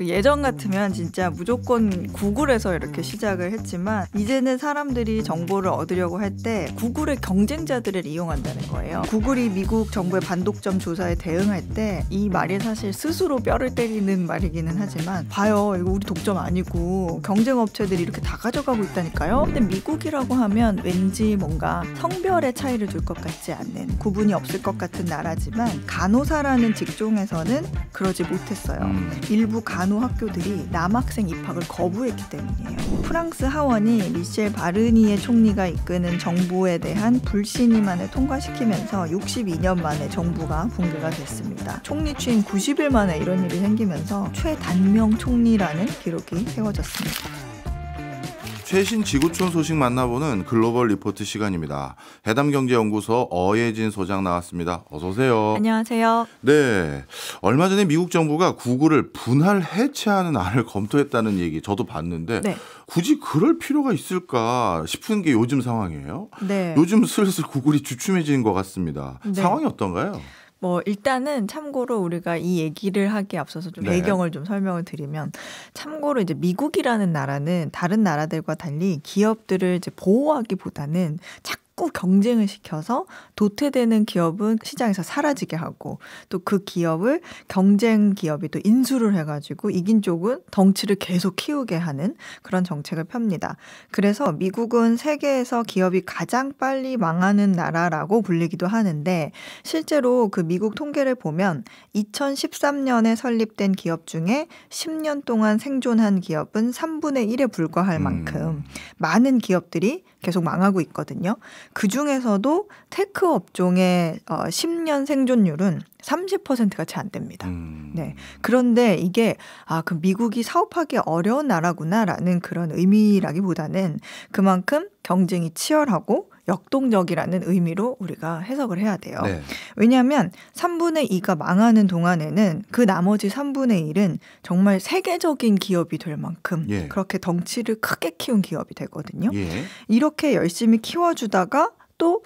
예전 같으면 진짜 무조건 구글에서 이렇게 시작을 했지만 이제는 사람들이 정보를 얻으려고 할 때 구글의 경쟁자들을 이용한다는 거예요. 구글이 미국 정부의 반독점 조사에 대응할 때 이 말이 사실 스스로 뼈를 때리는 말이기는 하지만 봐요, 이거 우리 독점 아니고 경쟁 업체들이 이렇게 다 가져가고 있다니까요. 근데 미국이라고 하면 왠지 뭔가 성별의 차이를 줄 것 같지 않는, 구분이 없을 것 같은 나라지만 간호사라는 직종에서는 그러지 못했어요. 일부 간호학교들이 남학생 입학을 거부했기 때문이에요. 프랑스 하원이 미셸 바르니에 총리가 이끄는 정부에 대한 불신임안을 통과시키면서 62년 만에 정부가 붕괴가 됐습니다. 총리 취임 90일 만에 이런 일이 생기면서 최단명 총리라는 기록이 세워졌습니다. 최신 지구촌 소식 만나보는 글로벌 리포트 시간입니다. 해담경제연구소 어예진 소장 나왔습니다. 어서 오세요. 안녕하세요. 네, 얼마 전에 미국 정부가 구글을 분할 해체하는 안을 검토했다는 얘기 저도 봤는데 네. 굳이 그럴 필요가 있을까 싶은 게 요즘 상황이에요. 네. 요즘 슬슬 구글이 주춤해지는 것 같습니다. 네. 상황이 어떤가요? 일단은 참고로 우리가 이 얘기를 하기에 앞서서 좀 배경을 좀 설명을 드리면, 참고로 이제 미국이라는 나라는 다른 나라들과 달리 기업들을 이제 보호하기보다는 자꾸 경쟁을 시켜서 도태되는 기업은 시장에서 사라지게 하고, 또 그 기업을 경쟁 기업이 또 인수를 해가지고 이긴 쪽은 덩치를 계속 키우게 하는 그런 정책을 펴니다. 그래서 미국은 세계에서 기업이 가장 빨리 망하는 나라라고 불리기도 하는데, 실제로 그 미국 통계를 보면 2013년에 설립된 기업 중에 10년 동안 생존한 기업은 3분의 1에 불과할 만큼 많은 기업들이 계속 망하고 있거든요. 그중에서도 테크 업종의 10년 생존율은 30%가 채 안 됩니다. 네. 그런데 이게 그 미국이 사업하기 어려운 나라구나라는 그런 의미라기보다는 그만큼 경쟁이 치열하고 역동적이라는 의미로 우리가 해석을 해야 돼요. 네. 왜냐하면 3분의 2가 망하는 동안에는 그 나머지 3분의 1은 정말 세계적인 기업이 될 만큼 그렇게 덩치를 크게 키운 기업이 되거든요. 이렇게 열심히 키워주다가 또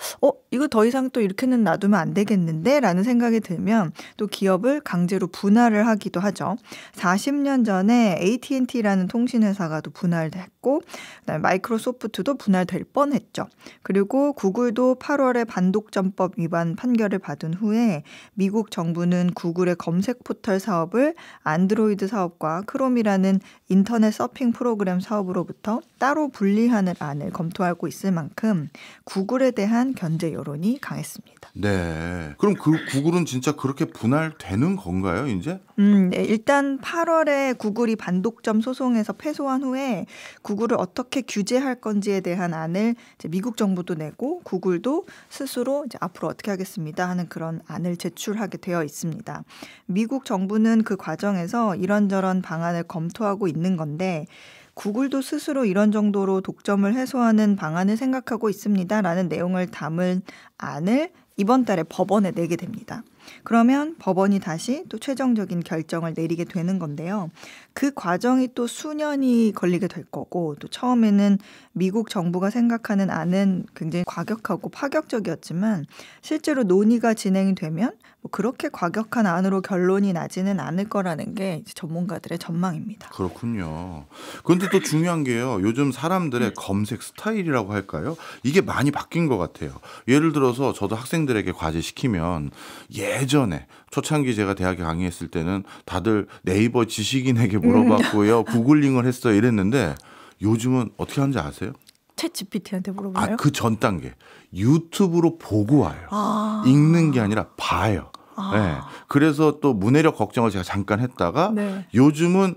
이거 더 이상 또 이렇게는 놔두면 안 되겠는데 라는 생각이 들면 또 기업을 강제로 분할을 하기도 하죠. 40년 전에 AT&T라는 통신회사가 또 분할됐고, 그다음에 마이크로소프트도 분할될 뻔했죠. 그리고 구글도 8월에 반독점법 위반 판결을 받은 후에 미국 정부는 구글의 검색 포털 사업을 안드로이드 사업과 크롬이라는 인터넷 서핑 프로그램 사업으로부터 따로 분리하는 안을 검토하고 있을 만큼 구글에 대한 견제 여론이 강했습니다. 네. 그럼 그 구글은 진짜 그렇게 분할되는 건가요, 이제? 네. 일단 8월에 구글이 반독점 소송에서 패소한 후에 구글을 어떻게 규제할 건지에 대한 안을 이제 미국 정부도 내고 구글도 스스로 이제 앞으로 어떻게 하겠습니다 하는 그런 안을 제출하게 되어 있습니다. 미국 정부는 그 과정에서 이런저런 방안을 검토하고 있는 건데, 구글도 스스로 이런 정도로 독점을 해소하는 방안을 생각하고 있습니다라는 내용을 담은 안을 이번 달에 법원에 내게 됩니다. 그러면 법원이 다시 또 최종적인 결정을 내리게 되는 건데요. 그 과정이 또 수년이 걸리게 될 거고, 또 처음에는 미국 정부가 생각하는 안은 굉장히 과격하고 파격적이었지만 실제로 논의가 진행이 되면 그렇게 과격한 안으로 결론이 나지는 않을 거라는 게 전문가들의 전망입니다. 그렇군요. 그런데 또 중요한 게요. 요즘 사람들의 검색 스타일이라고 할까요? 이게 많이 바뀐 것 같아요. 예를 들어서 저도 학생들에게 과제 시키면 예전에 초창기 제가 대학에 강의했을 때는 다들 네이버 지식인에게 물어봤고요. 구글링을 했어요. 이랬는데 요즘은 어떻게 하는지 아세요? 챗 GPT한테 물어봐요? 그 전 단계. 유튜브로 보고 와요. 읽는 게 아니라 봐요. 네. 그래서 또 문해력 걱정을 제가 잠깐 했다가 요즘은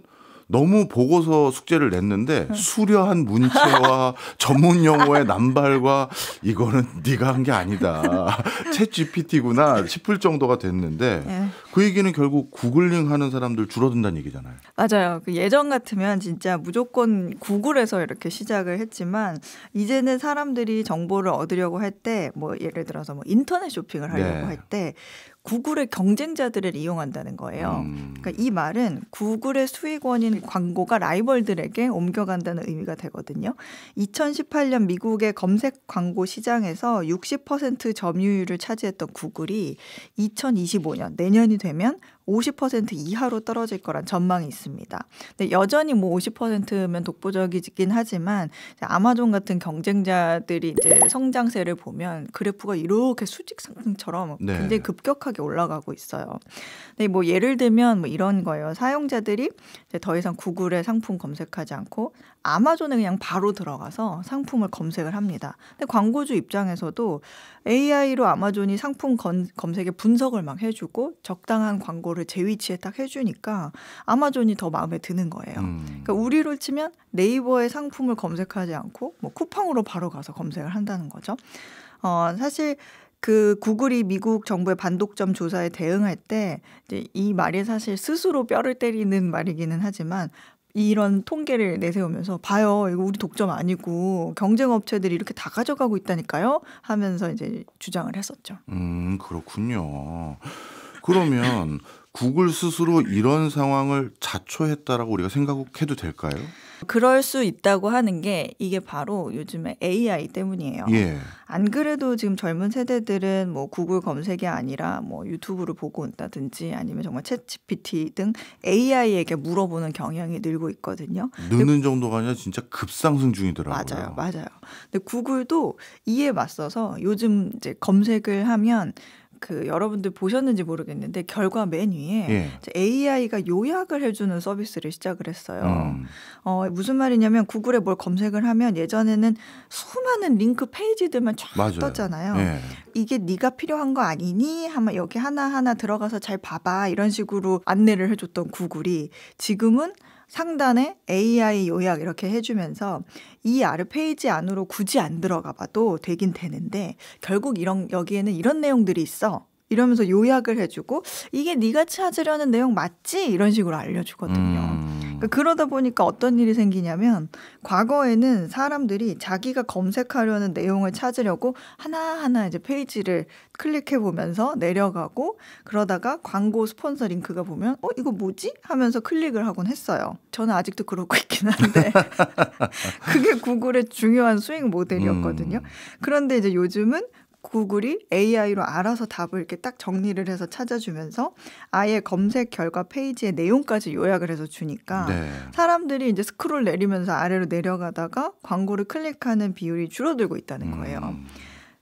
너무 보고서 숙제를 냈는데 수려한 문체와 전문 용어의 남발과 이거는 네가 한 게 아니다. 챗 GPT구나 싶을 정도가 됐는데 그 얘기는 결국 구글링 하는 사람들 줄어든다는 얘기잖아요. 맞아요. 예전 같으면 진짜 무조건 구글에서 이렇게 시작을 했지만 이제는 사람들이 정보를 얻으려고 할 때 예를 들어서 인터넷 쇼핑을 하려고 할 때 구글의 경쟁자들을 이용한다는 거예요. 그러니까 이 말은 구글의 수익원인 광고가 라이벌들에게 옮겨간다는 의미가 되거든요. 2018년 미국의 검색 광고 시장에서 60% 점유율을 차지했던 구글이 2025년 내년이 되면 50% 이하로 떨어질 거란 전망이 있습니다. 근데 여전히 뭐 50%면 독보적이긴 하지만 아마존 같은 경쟁자들이 이제 성장세를 보면 그래프가 이렇게 수직 상승처럼 네. 굉장히 급격하게 올라가고 있어요. 근데 뭐 예를 들면 뭐 이런 거예요. 사용자들이 이제 더 이상 구글에 상품 검색하지 않고 아마존에 그냥 바로 들어가서 상품을 검색을 합니다. 근데 광고주 입장에서도 AI로 아마존이 상품 검색에 분석을 막 해주고 적당한 광고를 제 위치에 딱 해주니까 아마존이 더 마음에 드는 거예요. 그러니까 우리로 치면 네이버에 상품을 검색하지 않고 뭐 쿠팡으로 바로 가서 검색을 한다는 거죠. 사실 그 구글이 미국 정부의 반독점 조사에 대응할 때 이제 이 말이 사실 스스로 뼈를 때리는 말이기는 하지만 이런 통계를 내세우면서 봐요. 이거 우리 독점 아니고 경쟁 업체들이 이렇게 다 가져가고 있다니까요. 하면서 이제 주장을 했었죠. 그렇군요. 그러면 구글 스스로 이런 상황을 자초했다라고 우리가 생각해도 될까요? 그럴 수 있다고 하는 게 이게 바로 요즘에 AI 때문이에요. 예. 안 그래도 지금 젊은 세대들은 뭐 구글 검색이 아니라 뭐 유튜브를 보고 온다든지 아니면 정말 챗GPT 등 AI에게 물어보는 경향이 늘고 있거든요. 느는 정도가 아니라 진짜 급상승 중이더라고요. 맞아요. 근데 구글도 이에 맞서서 요즘 이제 검색을 하면 그 여러분들 보셨는지 모르겠는데 결과 맨 위에 AI가 요약을 해주는 서비스를 시작을 했어요. 무슨 말이냐면 구글에 뭘 검색을 하면 예전에는 수많은 링크 페이지들만 쫙 맞아요. 떴잖아요. 예. 이게 네가 필요한 거 아니니? 하면 여기 하나하나 들어가서 잘 봐봐 이런 식으로 안내를 해줬던 구글이 지금은 상단에 AI 요약 이렇게 해주면서 이 아래 페이지 안으로 굳이 안 들어가 봐도 되긴 되는데 결국 여기에는 이런 내용들이 있어. 이러면서 요약을 해주고 이게 네가 찾으려는 내용 맞지? 이런 식으로 알려주거든요. 그러다 보니까 어떤 일이 생기냐면 과거에는 사람들이 자기가 검색하려는 내용을 찾으려고 하나하나 이제 페이지를 클릭해 보면서 내려가고 그러다가 광고 스폰서 링크가 보면 이거 뭐지? 하면서 클릭을 하곤 했어요. 저는 아직도 그러고 있긴 한데 그게 구글의 중요한 수익 모델이었거든요. 그런데 이제 요즘은 구글이 AI로 알아서 답을 이렇게 딱 정리를 해서 찾아주면서 아예 검색 결과 페이지의 내용까지 요약을 해서 주니까 사람들이 이제 스크롤 내리면서 아래로 내려가다가 광고를 클릭하는 비율이 줄어들고 있다는 거예요.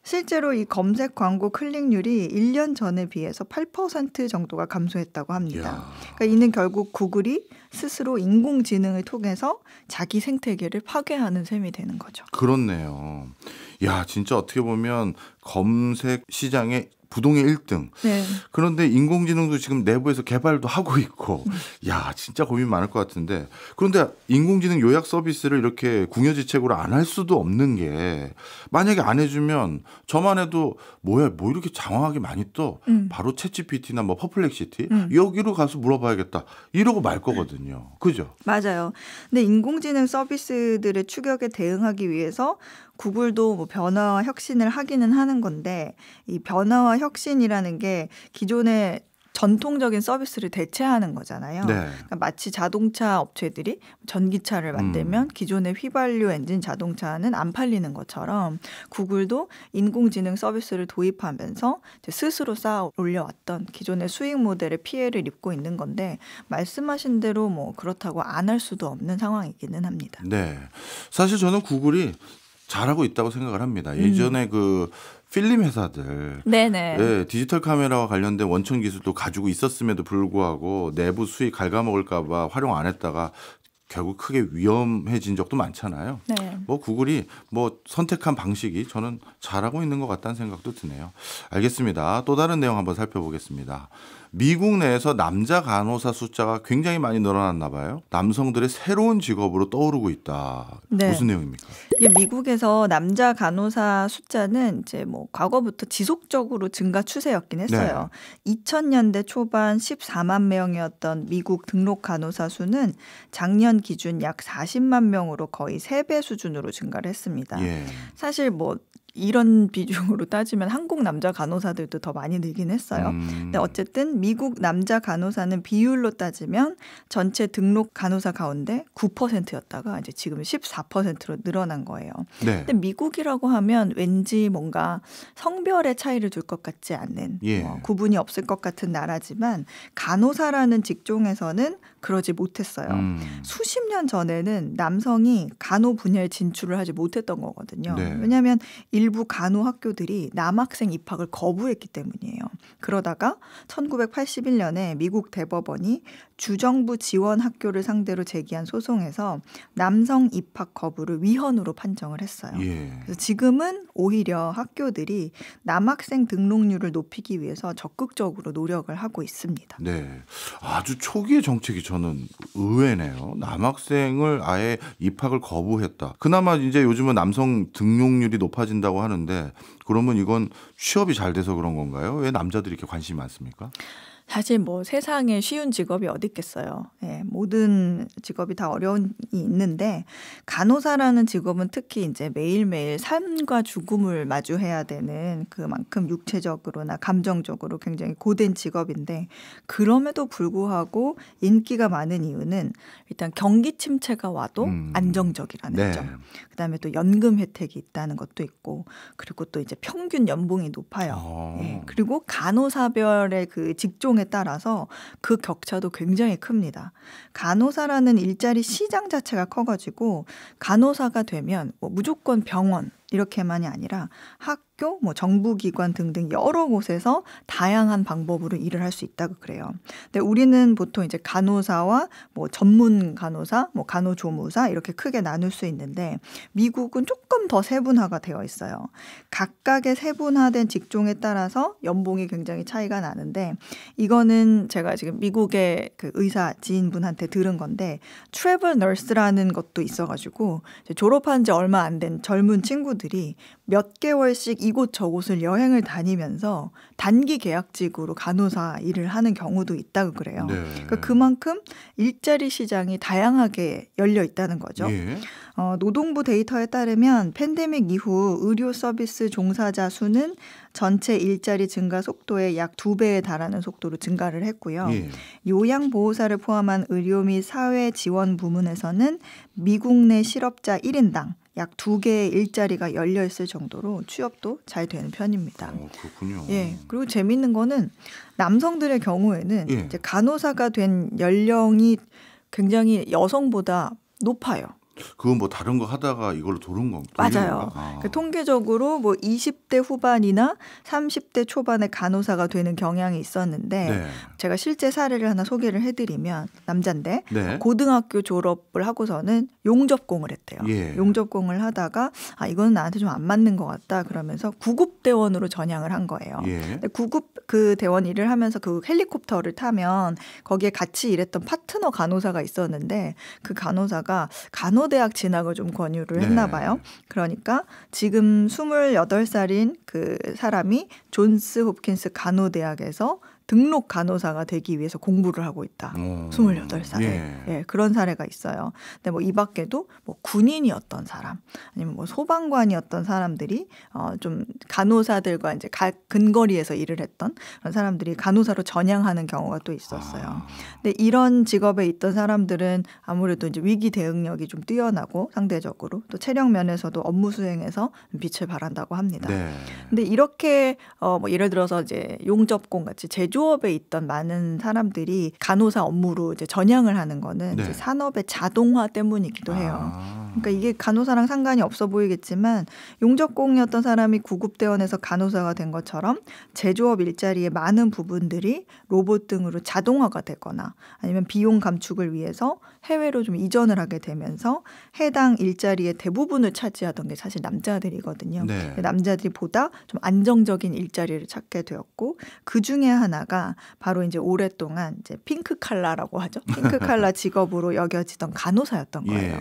실제로 이 검색 광고 클릭률이 1년 전에 비해서 8% 정도가 감소했다고 합니다. 그러니까 이는 결국 구글이 스스로 인공지능을 통해서 자기 생태계를 파괴하는 셈이 되는 거죠. 그렇네요. 야, 진짜 어떻게 보면 검색 시장의 부동의 1등. 네. 그런데 인공지능도 지금 내부에서 개발도 하고 있고 야, 진짜 고민 많을 것 같은데 그런데 인공지능 요약 서비스를 이렇게 궁여지책으로 안 할 수도 없는 게 만약에 안 해주면 저만 해도 뭐야 뭐 이렇게 장황하게 많이 떠 바로 챗GPT나 뭐 퍼플렉시티 여기로 가서 물어봐야겠다 이러고 말 거거든요. 그죠? 맞아요. 근데 인공지능 서비스들의 추격에 대응하기 위해서 구글도 뭐 변화와 혁신을 하기는 하는 건데 이 변화와 혁신이라는 게 기존의 전통적인 서비스를 대체하는 거잖아요. 그러니까 마치 자동차 업체들이 전기차를 만들면 기존의 휘발유 엔진 자동차는 안 팔리는 것처럼 구글도 인공지능 서비스를 도입하면서 이제 스스로 쌓아 올려왔던 기존의 수익 모델의 피해를 입고 있는 건데 말씀하신 대로 뭐 그렇다고 안 할 수도 없는 상황이기는 합니다. 네, 사실 저는 구글이 잘하고 있다고 생각을 합니다. 예전에 그 필름 회사들 디지털 카메라와 관련된 원천 기술도 가지고 있었음에도 불구하고 내부 수익 갉아먹을까 봐 활용 안 했다가 결국 크게 위험해진 적도 많잖아요. 뭐 구글이 뭐 선택한 방식이 저는 잘하고 있는 것 같다는 생각도 드네요. 알겠습니다. 또 다른 내용 한번 살펴보겠습니다. 미국 내에서 남자 간호사 숫자가 굉장히 많이 늘어났나 봐요. 남성들의 새로운 직업으로 떠오르고 있다. 무슨 내용입니까? 이게 미국에서 남자 간호사 숫자는 이제 뭐 과거부터 지속적으로 증가 추세였긴 했어요. 2000년대 초반 14만 명이었던 미국 등록 간호사 수는 작년 기준 약 40만 명으로 거의 3배 수준으로 증가를 했습니다. 사실 뭐 이런 비중으로 따지면 한국 남자 간호사들도 더 많이 늘긴 했어요. 근데 어쨌든 미국 남자 간호사는 비율로 따지면 전체 등록 간호사 가운데 9%였다가 이제 지금 14%로 늘어난 거예요. 네. 근데 미국이라고 하면 왠지 뭔가 성별의 차이를 둘 것 같지 않는 구분이 없을 것 같은 나라지만 간호사라는 직종에서는 그러지 못했어요. 수십 년 전에는 남성이 간호 분야에 진출을 하지 못했던 거거든요. 네. 왜냐하면 일부 간호 학교들이 남학생 입학을 거부했기 때문이에요. 그러다가 1981년에 미국 대법원이 주정부 지원 학교를 상대로 제기한 소송에서 남성 입학 거부를 위헌으로 판정을 했어요. 그래서 지금은 오히려 학교들이 남학생 등록률을 높이기 위해서 적극적으로 노력을 하고 있습니다. 네, 아주 초기의 정책이 저는 의외네요. 남학생을 아예 입학을 거부했다. 그나마 이제 요즘은 남성 등록률이 높아진다고 하는데 그러면 이건 취업이 잘 돼서 그런 건가요? 왜 남자들이 이렇게 관심이 많습니까? 사실 뭐 세상에 쉬운 직업이 어디 있겠어요. 예, 모든 직업이 다 어려움이 있는데 간호사라는 직업은 특히 이제 매일매일 삶과 죽음을 마주해야 되는 그만큼 육체적으로나 감정적으로 굉장히 고된 직업인데 그럼에도 불구하고 인기가 많은 이유는 일단 경기 침체가 와도 안정적이라는 점. 그다음에 또 연금 혜택이 있다는 것도 있고 그리고 또 이제 평균 연봉이 높아요. 예, 그리고 간호사별의 그 직종에 따라서 그 격차도 굉장히 큽니다. 간호사라는 일자리 시장 자체가 커가지고 간호사가 되면 뭐 무조건 병원 이렇게만이 아니라 학교, 뭐 정부기관 등등 여러 곳에서 다양한 방법으로 일을 할 수 있다고 그래요. 근데 우리는 보통 이제 간호사와 뭐 전문 간호사, 뭐 간호조무사 이렇게 크게 나눌 수 있는데 미국은 조금 더 세분화가 되어 있어요. 각각의 세분화된 직종에 따라서 연봉이 굉장히 차이가 나는데 이거는 제가 지금 미국의 그 의사 지인분한테 들은 건데 트래블 너스라는 것도 있어가지고 이제 졸업한 지 얼마 안 된 젊은 친구들이 몇 개월씩 이곳저곳을 여행을 다니면서 단기 계약직으로 간호사 일을 하는 경우도 있다고 그래요. 그러니까 그만큼 일자리 시장이 다양하게 열려 있다는 거죠. 노동부 데이터에 따르면 팬데믹 이후 의료 서비스 종사자 수는 전체 일자리 증가 속도의 약 2배에 달하는 속도로 증가를 했고요. 요양보호사를 포함한 의료 및 사회 지원 부문에서는 미국 내 실업자 1인당 약 2개의 일자리가 열려 있을 정도로 취업도 잘 되는 편입니다. 그렇군요. 예. 그리고 재미있는 거는 남성들의 경우에는 이제 간호사가 된 연령이 굉장히 여성보다 높아요. 그건 뭐 다른 거 하다가 이걸로 도는 건가요? 맞아요. 그러니까 통계적으로 뭐 20대 후반이나 30대 초반의 간호사가 되는 경향이 있었는데 제가 실제 사례를 하나 소개를 해드리면 남자인데 고등학교 졸업을 하고서는 용접공을 했대요. 용접공을 하다가 이건 나한테 좀 안 맞는 것 같다 그러면서 구급대원으로 전향을 한 거예요. 근데 구급 그 대원 일을 하면서 그 헬리콥터를 타면 거기에 같이 일했던 파트너 간호사가 있었는데 그 간호사가 간호대학 진학을 좀 권유를 했나 봐요. 그러니까 지금 28살인 그 사람이 존스 홉킨스 간호대학에서 등록 간호사가 되기 위해서 공부를 하고 있다. 28살에. 예, 그런 사례가 있어요. 근데 뭐 이 밖에도 뭐 군인이었던 사람 아니면 뭐 소방관이었던 사람들이 좀 간호사들과 이제 근거리에서 일을 했던 그런 사람들이 간호사로 전향하는 경우가 또 있었어요. 근데 이런 직업에 있던 사람들은 아무래도 이제 위기 대응력이 좀 뛰어나고 상대적으로 또 체력 면에서도 업무 수행에서 빛을 발한다고 합니다. 근데 이렇게 뭐 예를 들어서 이제 용접공 같이 제조업에 있던 많은 사람들이 간호사 업무로 이제 전향을 하는 거는 이제 산업의 자동화 때문이기도 해요. 그러니까 이게 간호사랑 상관이 없어 보이겠지만 용접공이었던 사람이 구급대원에서 간호사가 된 것처럼 제조업 일자리의 많은 부분들이 로봇 등으로 자동화가 되거나 아니면 비용 감축을 위해서 해외로 좀 이전을 하게 되면서 해당 일자리의 대부분을 차지하던 게 사실 남자들이거든요. 남자들이 보다 좀 안정적인 일자리를 찾게 되었고 그 중에 하나가 바로 이제 오랫동안 이제 핑크 칼라라고 하죠. 핑크 칼라 직업으로 여겨지던 간호사였던 거예요.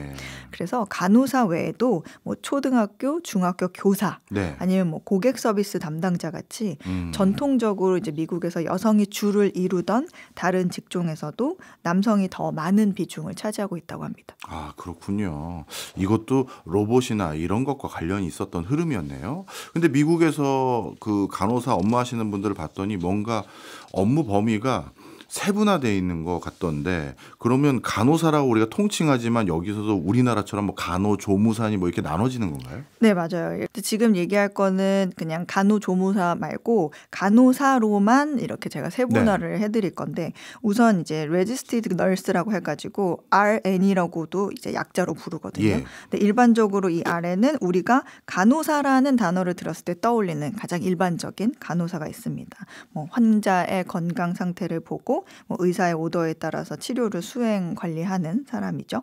그래서 미국에서 간호사 외에도 뭐 초등학교, 중학교 교사 네. 아니면 뭐 고객 서비스 담당자 같이 전통적으로 이제 미국에서 여성이 주를 이루던 다른 직종에서도 남성이 더 많은 비중을 차지하고 있다고 합니다. 아, 그렇군요. 이것도 로봇이나 이런 것과 관련이 있었던 흐름이었네요. 근데 미국에서 그 간호사 업무하시는 분들을 봤더니 뭔가 업무 범위가 세분화되어 있는 것 같던데, 그러면 간호사라고 우리가 통칭하지만 여기서도 우리나라처럼 뭐 간호조무사니 뭐 이렇게 나눠지는 건가요? 네, 맞아요. 지금 얘기할 거는 그냥 간호조무사 말고 간호사로만 이렇게 제가 세분화를 해드릴 건데, 우선 이제 Registered Nurse라고 해가지고 RN이라고도 이제 약자로 부르거든요. 예. 근데 일반적으로 이 RN은 우리가 간호사라는 단어를 들었을 때 떠올리는 가장 일반적인 간호사가 있습니다. 뭐 환자의 건강 상태를 보고 뭐 의사의 오더에 따라서 치료를 수행 관리하는 사람이죠.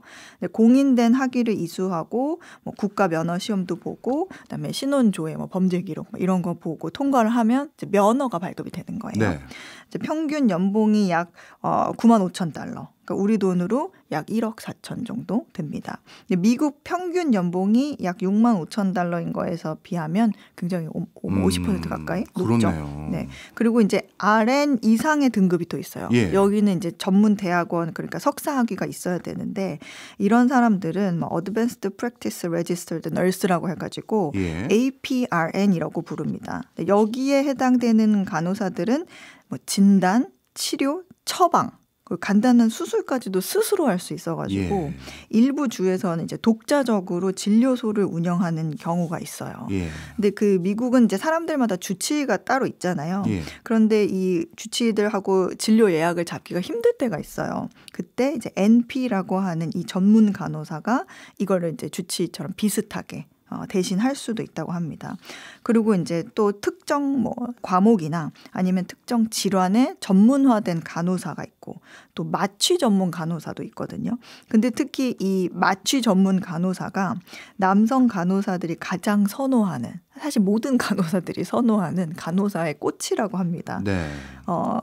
공인된 학위를 이수하고 뭐 국가 면허 시험도 보고 그다음에 신원조회, 뭐 범죄 기록 뭐 이런 거 보고 통과를 하면 이제 면허가 발급이 되는 거예요. 네. 이제 평균 연봉이 약 95,000달러. 그러니까 우리 돈으로 약 1억 4천 정도 됩니다. 근데 미국 평균 연봉이 약 65,000달러인 거에서 비하면 굉장히 50% 가까이 높죠. 그렇네요. 네. 그리고 이제 RN 이상의 등급이 또 있어요. 예. 여기는 이제 전문 대학원, 그러니까 석사 학위가 있어야 되는데, 이런 사람들은 뭐 Advanced Practice Registered Nurse라고 해가지고 예. APRN이라고 부릅니다. 여기에 해당되는 간호사들은 뭐 진단, 치료, 처방, 간단한 수술까지도 스스로 할 수 있어가지고 예. 일부 주에서는 이제 독자적으로 진료소를 운영하는 경우가 있어요. 예. 근데 그 미국은 이제 사람들마다 주치의가 따로 있잖아요. 예. 그런데 이 주치의들하고 진료 예약을 잡기가 힘들 때가 있어요. 그때 이제 NP라고 하는 이 전문 간호사가 이거를 이제 주치의처럼 비슷하게 대신 할 수도 있다고 합니다. 그리고 이제 또 특정 뭐 과목이나 아니면 특정 질환에 전문화된 간호사가 있고, 또 마취 전문 간호사도 있거든요. 근데 특히 이 마취 전문 간호사가 남성 간호사들이 가장 선호하는, 사실 모든 간호사들이 선호하는 간호사의 꽃이라고 합니다. 네.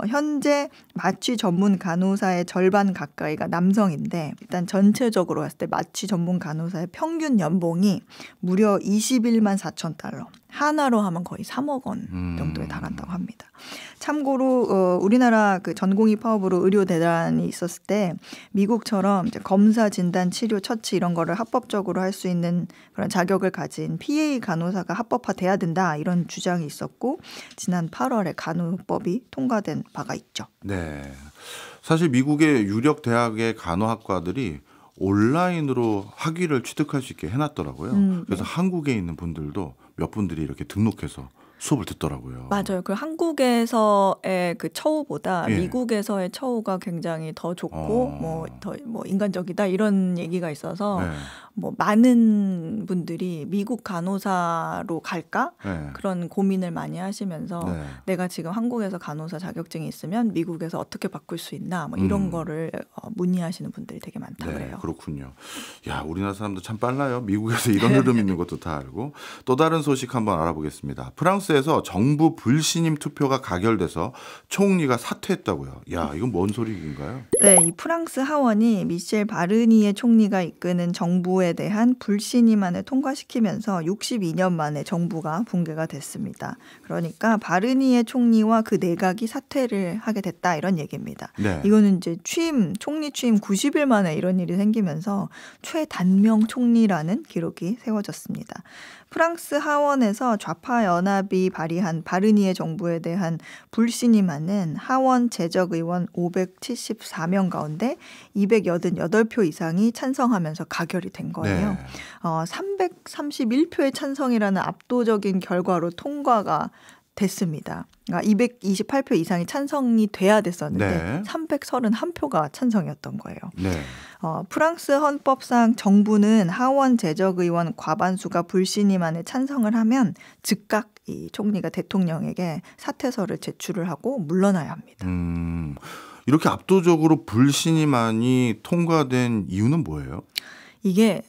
현재 마취 전문 간호사의 절반 가까이가 남성인데, 일단 전체적으로 봤을 때 마취 전문 간호사의 평균 연봉이 무려 21만 4천 달러. 하나로 하면 거의 3억 원 정도에 달한다고 합니다. 참고로 우리나라 그 전공의 파업으로 의료 대란이 있었을 때 미국처럼 이제 검사, 진단, 치료, 처치 이런 거를 합법적으로 할 수 있는 그런 자격을 가진 PA 간호사가 합법화돼야 된다, 이런 주장이 있었고, 지난 8월에 간호법이 통과된 바가 있죠. 네. 사실 미국의 유력 대학의 간호학과들이 온라인으로 학위를 취득할 수 있게 해놨더라고요. 그래서 네. 한국에 있는 분들도 몇 분들이 이렇게 등록해서 수업을 듣더라고요. 맞아요. 그 한국에서의 그 처우보다 예. 미국에서의 처우가 굉장히 더 좋고 더 인간적이다, 이런 얘기가 있어서 네. 뭐 많은 분들이 미국 간호사로 갈까? 네. 그런 고민을 많이 하시면서 네. 내가 지금 한국에서 간호사 자격증이 있으면 미국에서 어떻게 바꿀 수 있나, 뭐 이런 거를 문의하시는 분들이 되게 많다 네, 그래요. 그렇군요. 야, 우리나라 사람도 참 빨라요. 미국에서 이런 흐름 있는 것도 다 알고. 또 다른 소식 한번 알아보겠습니다. 프랑스에서 정부 불신임 투표가 가결돼서 총리가 사퇴했다고요. 야, 이건 뭔 소리인가요? 네, 이 프랑스 하원이 미셸 바르니에 총리가 이끄는 정부에 대한 불신임안을 통과시키면서 62년 만에 정부가 붕괴가 됐습니다. 그러니까 바르니에 총리와 그 내각이 사퇴를 하게 됐다, 이런 얘기입니다. 네. 이거는 이제 총리 취임 90일 만에 이런 일이 생기면서 최단명 총리라는 기록이 세워졌습니다. 프랑스 하원에서 좌파 연합이 발의한 바르니에 정부에 대한 불신임안은 하원 제적 의원 574명 가운데 288표 이상이 찬성하면서 가결이 된 거예요. 네. 331표의 찬성이라는 압도적인 결과로 통과가 됐습니다. 그러니까 228표 이상이 찬성이 돼야 됐었는데 네. 331표가 찬성이었던 거예요. 네. 프랑스 헌법상 정부는 하원 제적의원 과반수가 불신임안에 찬성을 하면 즉각 이 총리가 대통령에게 사퇴서를 제출을 하고 물러나야 합니다. 이렇게 압도적으로 불신임안이 통과된 이유는 뭐예요? 이게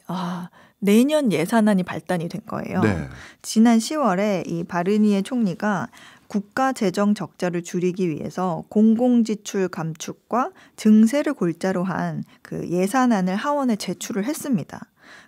내년 예산안이 발단이 된 거예요. 네. 지난 10월에 이 바르니에 총리가 국가 재정 적자를 줄이기 위해서 공공지출 감축과 증세를 골자로 한 그 예산안을 하원에 제출을 했습니다.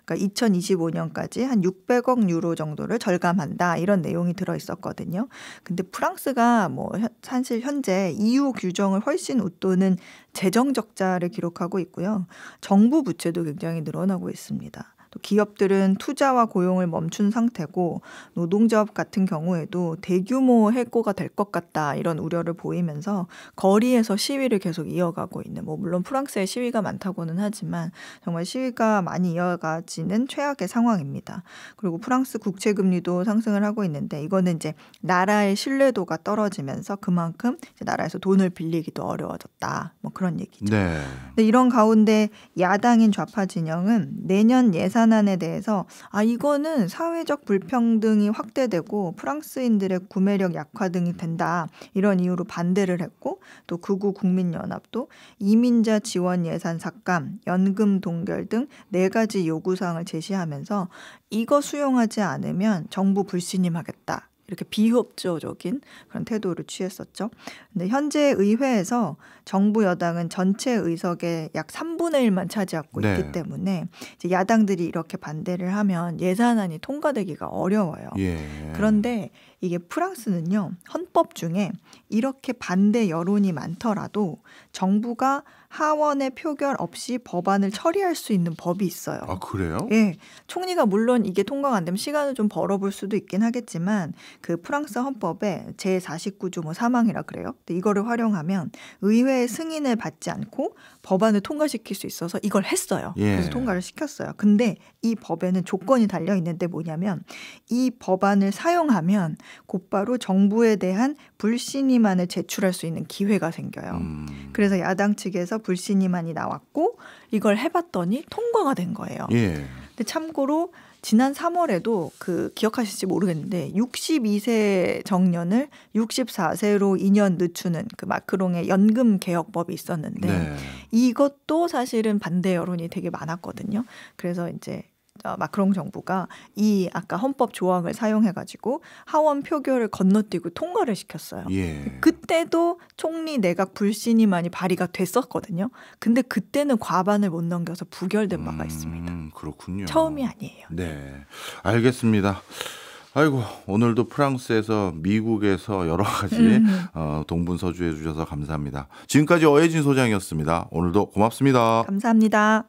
그러니까 2025년까지 한 600억 유로 정도를 절감한다 이런 내용이 들어 있었거든요. 근데 프랑스가 뭐 사실 현재 EU 규정을 훨씬 웃도는 재정 적자를 기록하고 있고요. 정부 부채도 굉장히 늘어나고 있습니다. 또 기업들은 투자와 고용을 멈춘 상태고 노동조합 같은 경우에도 대규모 해고가 될 것 같다 이런 우려를 보이면서 거리에서 시위를 계속 이어가고 있는 뭐 물론 프랑스에 시위가 많다고는 하지만 정말 시위가 많이 이어가지는 최악의 상황입니다. 그리고 프랑스 국채 금리도 상승을 하고 있는데 이거는 이제 나라의 신뢰도가 떨어지면서 그만큼 이제 나라에서 돈을 빌리기도 어려워졌다. 뭐 그런 얘기죠. 네. 근데 이런 가운데 야당인 좌파 진영은 내년 예산안에 대해서 이거는 사회적 불평등이 확대되고 프랑스인들의 구매력 약화 등이 된다. 이런 이유로 반대를 했고 또 극우 국민연합도 이민자 지원 예산 삭감, 연금 동결 등 4가지 요구사항을 제시하면서 이거 수용하지 않으면 정부 불신임하겠다. 이렇게 비협조적인 그런 태도를 취했었죠. 근데 현재 의회에서 정부 여당은 전체 의석의 약 3분의 1만 차지하고 있기 때문에 이제 야당들이 이렇게 반대를 하면 예산안이 통과되기가 어려워요. 그런데 이게 프랑스는요. 헌법 중에 이렇게 반대 여론이 많더라도 정부가 하원의 표결 없이 법안을 처리할 수 있는 법이 있어요. 아, 그래요? 예. 총리가 물론 이게 통과가 안 되면 시간을 좀 벌어볼 수도 있긴 하겠지만 그 프랑스 헌법에 제49조 뭐 3항이라 그래요. 근데 이거를 활용하면 의회의 승인을 받지 않고 법안을 통과시킬 수 있어서 이걸 했어요. 그래서 통과를 시켰어요. 근데 이 법에는 조건이 달려 있는데 뭐냐면 이 법안을 사용하면 곧바로 정부에 대한 불신임안을 제출할 수 있는 기회가 생겨요. 그래서 야당 측에서 불신임안이 나왔고 이걸 해봤더니 통과가 된 거예요. 근데 참고로 지난 3월에도 그 기억하실지 모르겠는데 62세 정년을 64세로 2년 늦추는 그 마크롱의 연금 개혁법이 있었는데 이것도 사실은 반대 여론이 되게 많았거든요. 그래서 이제 마크롱 정부가 이 아까 헌법 조항을 사용해가지고 하원 표결을 건너뛰고 통과를 시켰어요. 그때도 총리 내각 불신임안이 발의가 됐었거든요. 근데 그때는 과반을 못 넘겨서 부결된 바가 있습니다. 그렇군요. 처음이 아니에요. 네, 알겠습니다. 아이고, 오늘도 프랑스에서 미국에서 여러 가지 동분서주해 주셔서 감사합니다. 지금까지 어혜진 소장이었습니다. 오늘도 고맙습니다. 감사합니다.